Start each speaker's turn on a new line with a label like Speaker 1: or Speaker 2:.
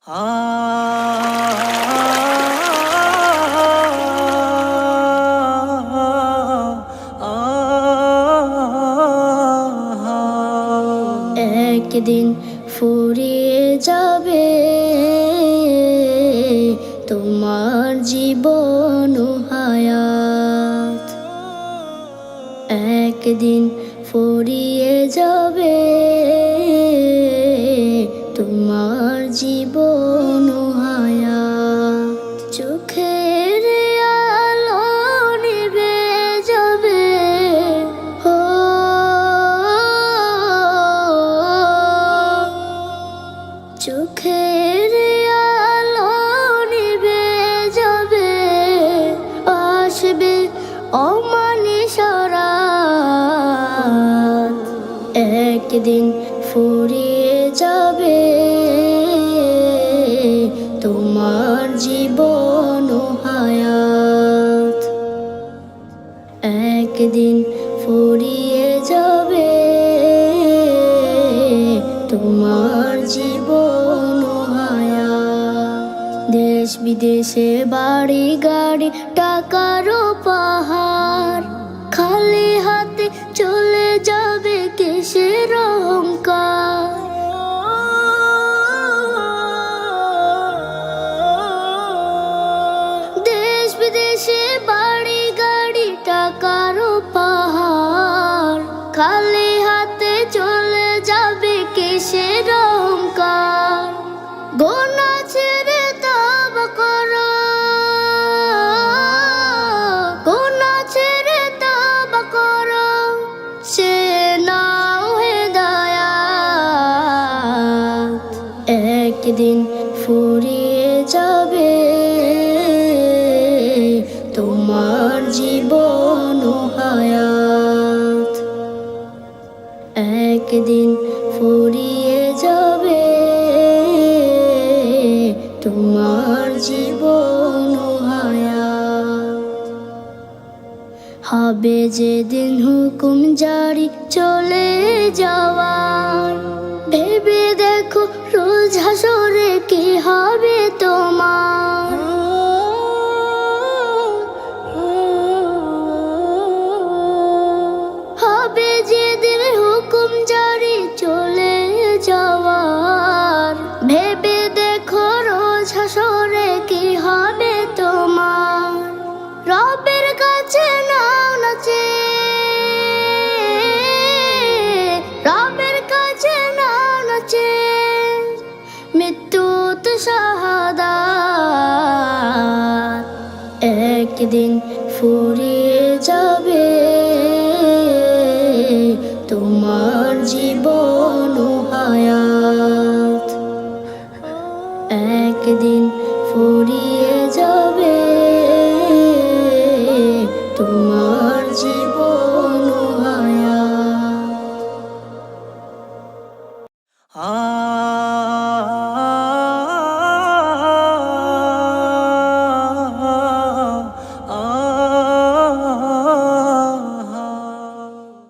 Speaker 1: একদিন ফুরিয়ে যাবে তোমার জীবন ও হায়াত। একদিন ফুরিয়ে যাবে তোমার জীবন ও হায়াত। চোখের আলো নিভে যাবে, হো চোখের আলো নিভে যাবে, আসবে অমানিসা রাত। একদিন ফুরিয়ে যাবে তোমার জীবন ও হায়াত। একদিন ফুরিয়ে যাবে তোমার জীবন ও হায়াত। দেশ বিদেশে বাড়ি গাড়ি টাকারও পাহাড়, খালি হাতে চলে যাবে কিসের অহংকার। দেশ বিদেশে বাড়ি গাড়ি টাকারও পাহাড়, খালি হাতে চলে যাবে কিসের অহংকার। গোনা ছেড়ে তওবা করো, গোনা ছেড়ে তওবা করো, সে নাও হেদায়াত। একদিন ফুরিয়ে যাবে তোমার জীবন ও হায়াত। একদিন ফুরিয়ে যাবে তোমার জীবন ও হায়াত। হবে যেদিন হুকুম জারি চলে যাওয়ার, ভেবে দেখো রোজ হাসরে কি হবে তোমার। হবে যেদিন হুকুম জারি চলে যাওয়ার, ভেবে দেখো রোজ হাসরে কি হবে তোমার। রবের কাছে নাও নাচে, রবের কাছে নাও নাচে, মৃত্যু তো শাহাদাত। একদিন ফুরিয়ে